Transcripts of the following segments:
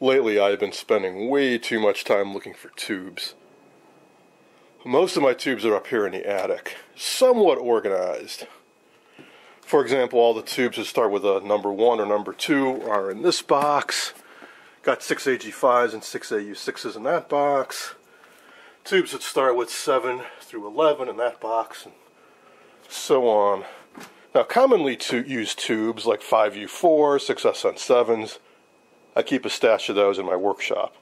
Lately I've been spending way too much time looking for tubes. Most of my tubes are up here in the attic, somewhat organized. For example, all the tubes that start with a number 1 or number 2 are in this box. Got 6 AG5s and 6 AU6s in that box. Tubes that start with 7 through 11 in that box, and so on. Now, commonly used tubes like 5U4, 6SN7s, I keep a stash of those in my workshop.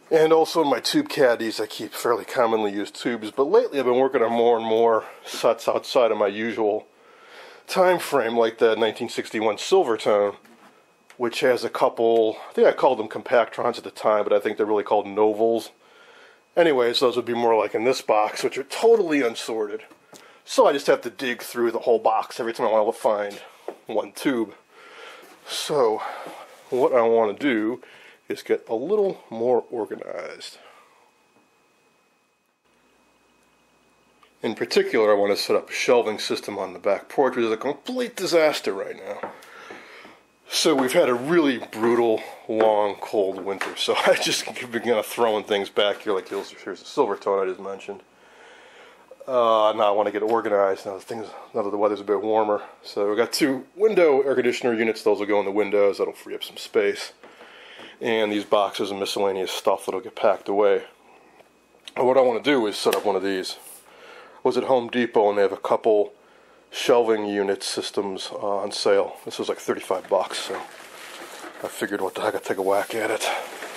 And also in my tube caddies, I keep fairly commonly used tubes, but lately I've been working on more and more sets outside of my usual time frame, like the 1961 Silvertone, which has a couple, I think I called them Compactrons at the time, but I think they're really called Novels. Anyways, those would be more like in this box, which are totally unsorted. So I just have to dig through the whole box every time I want to find one tube. So what I want to do is get a little more organized. In particular, I want to set up a shelving system on the back porch, which is a complete disaster right now. So we've had a really brutal, long, cold winter, so I just began throwing things back here, like here's the Silvertone I just mentioned. Now I want to get organized now that the weather's a bit warmer. So we've got 2 window air conditioner units. Those will go in the windows. That'll free up some space. And these boxes and miscellaneous stuff that'll get packed away. And what I want to do is set up one of these. I was at Home Depot and they have a couple shelving unit systems on sale. This was like $35, so I figured what the heck, I'd take a whack at it,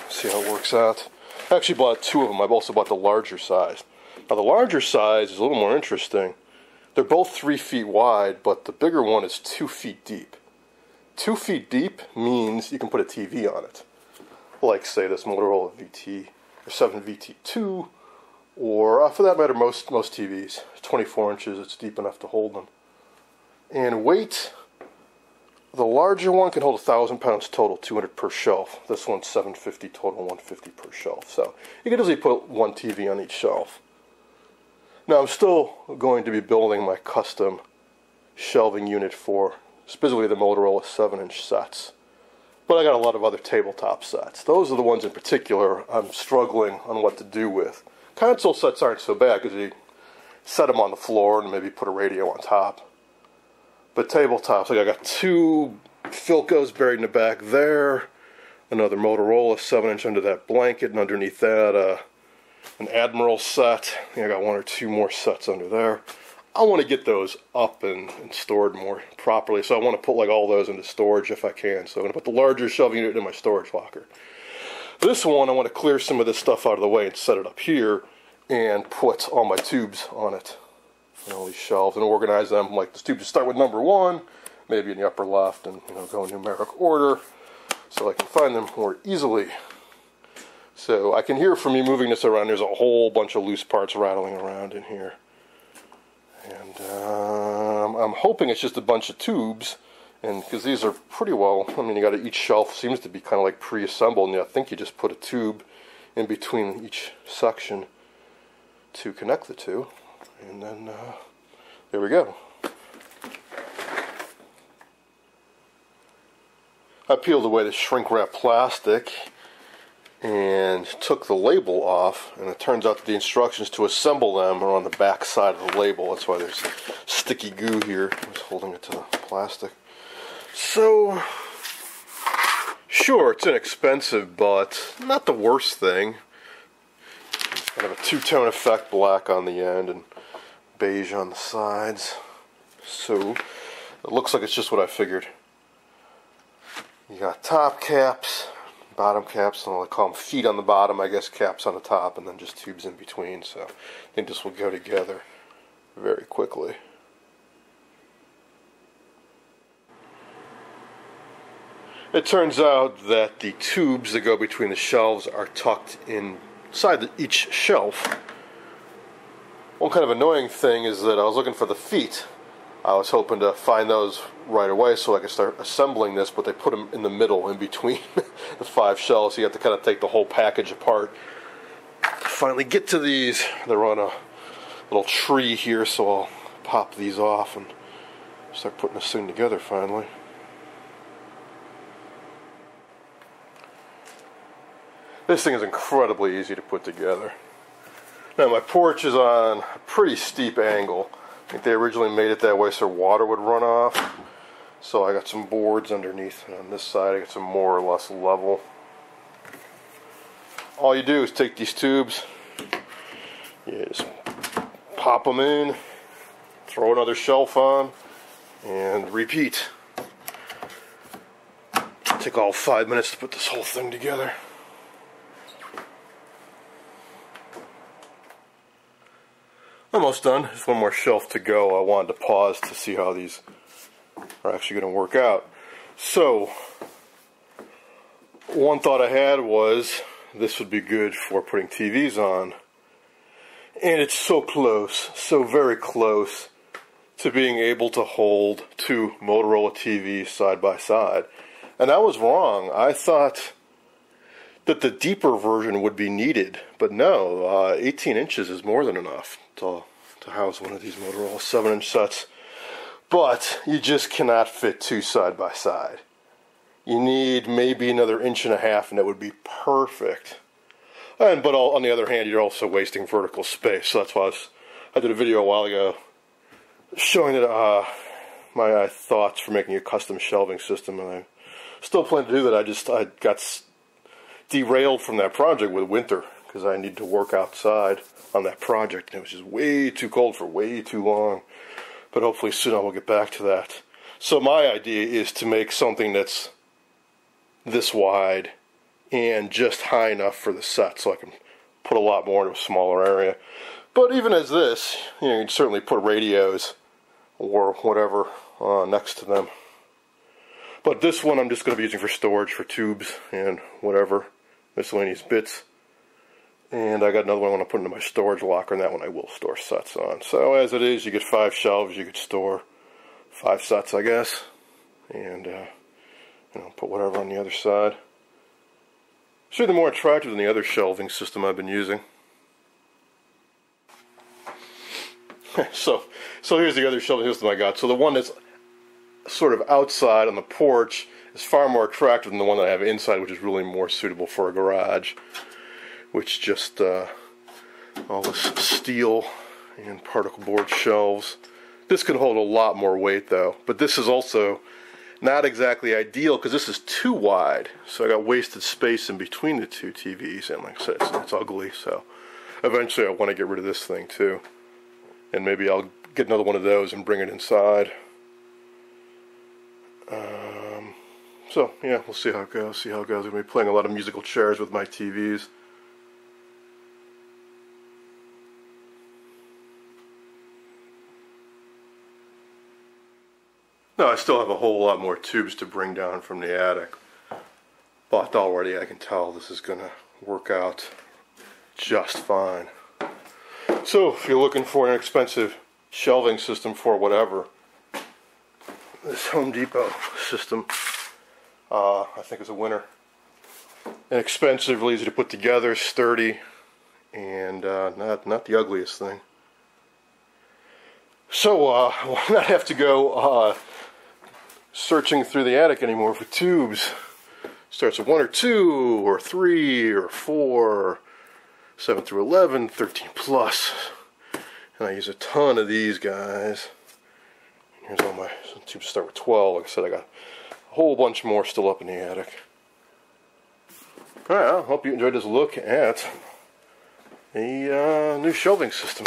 see how it works out. I actually bought 2 of them. I've also bought the larger size. Now the larger size is a little more interesting. They're both 3 feet wide, but the bigger one is 2 feet deep. 2 feet deep means you can put a TV on it. Like, say, this Motorola VT, or 7VT2, or, for that matter, most TVs. 24 inches, it's deep enough to hold them. And weight, the larger one can hold 1,000 pounds total, 200 per shelf. This one's 750 total, 150 per shelf. So you can easily put one TV on each shelf. Now I'm still going to be building my custom shelving unit for specifically the Motorola 7-inch sets. But I got a lot of other tabletop sets. Those are the ones in particular I'm struggling on what to do with. Console sets aren't so bad because you set them on the floor and maybe put a radio on top. But tabletops, like I got 2 Philcos buried in the back there, another Motorola 7-inch under that blanket, and underneath that an Admiral set. I think I got 1 or 2 more sets under there. I want to get those up and stored more properly, so I want to put like all those into storage if I can. So I'm going to put the larger shelving unit in my storage locker. This one, I want to clear some of this stuff out of the way and set it up here and put all my tubes on it. And all these shelves and organize them like the tubes start with number 1, maybe in the upper left, and go in numeric order so I can find them more easily. So I can hear from me moving this around, there's a whole bunch of loose parts rattling around in here. And I'm hoping it's just a bunch of tubes, and because these are pretty well, I mean, you got each shelf seems to be kind of like pre-assembled, and I think you just put a tube in between each section to connect the two, and then there we go. I peeled away the shrink wrap plastic and took the label off, and it turns out that the instructions to assemble them are on the back side of the label. That's why there's sticky goo here. I was holding it to the plastic. So, sure, it's inexpensive, but not the worst thing. It's kind of a 2-tone effect, black on the end and beige on the sides. So, it looks like it's just what I figured. You got top caps, bottom caps, and I call them feet on the bottom, I guess caps on the top, and then just tubes in between. So I think this will go together very quickly. It turns out that the tubes that go between the shelves are tucked inside each shelf. One kind of annoying thing is that I was looking for the feet. I was hoping to find those right away so I could start assembling this, but they put them in the middle, in between the 5 shelves, so you have to kind of take the whole package apart. Finally get to these. They're on a little tree here, so I'll pop these off and start putting this thing together finally. This thing is incredibly easy to put together. Now my porch is on a pretty steep angle. I think they originally made it that way so water would run off. So I got some boards underneath, and on this side I got some more or less level. All you do is take these tubes, you just pop them in, throw another shelf on, and repeat. Take all 5 minutes to put this whole thing together. Almost done. Just one more shelf to go. I wanted to pause to see how these are actually going to work out. So, one thought I had was this would be good for putting TVs on. And it's so close, so very close to being able to hold two Motorola TVs side by side. And I was wrong. I thought that the deeper version would be needed, but no, 18 inches is more than enough to house one of these Motorola 7-inch sets. But you just cannot fit two side by side. You need maybe another 1.5 inches, and that would be perfect. But on the other hand, you're also wasting vertical space. So that's why I did a video a while ago showing that my thoughts for making a custom shelving system, and I still plan to do that. I got derailed from that project with winter because I needed to work outside on that project, and it was just way too cold for way too long. But hopefully soon I will get back to that. So my idea is to make something that's this wide and just high enough for the set so I can put a lot more in a smaller area. But even as this, you can certainly put radios or whatever next to them. But this one I'm just going to be using for storage for tubes and whatever miscellaneous bits. And I got another one I want to put into my storage locker, and that one I will store sets on. So as it is, you get 5 shelves, you could store 5 sets, I guess. And, put whatever on the other side. It's certainly more attractive than the other shelving system I've been using. So here's the other shelving system I got. So the one that's sort of outside on the porch is far more attractive than the one that I have inside, which is really more suitable for a garage. Which just all this steel and particle board shelves. This can hold a lot more weight though, but this is also not exactly ideal because this is too wide. So I got wasted space in between the two TVs, and like I said, it's ugly. So eventually I want to get rid of this thing too, and maybe I'll get another one of those and bring it inside. So yeah, we'll see how it goes. I'm going to be playing a lot of musical chairs with my TVs. No, I still have a whole lot more tubes to bring down from the attic. But already I can tell this is going to work out just fine. So, if you're looking for an expensive shelving system for whatever, this Home Depot system, I think is a winner. Inexpensive, easy to put together, sturdy, and not the ugliest thing. So, why not have to go searching through the attic anymore for tubes? Starts at 1 or 2 or 3 or 4, 7 through 11, 13 plus. And I use a ton of these guys. Here's all my tubes. Start with 12. Like I said, I got a whole bunch more still up in the attic. Alright, I hope you enjoyed this look at a new shelving system.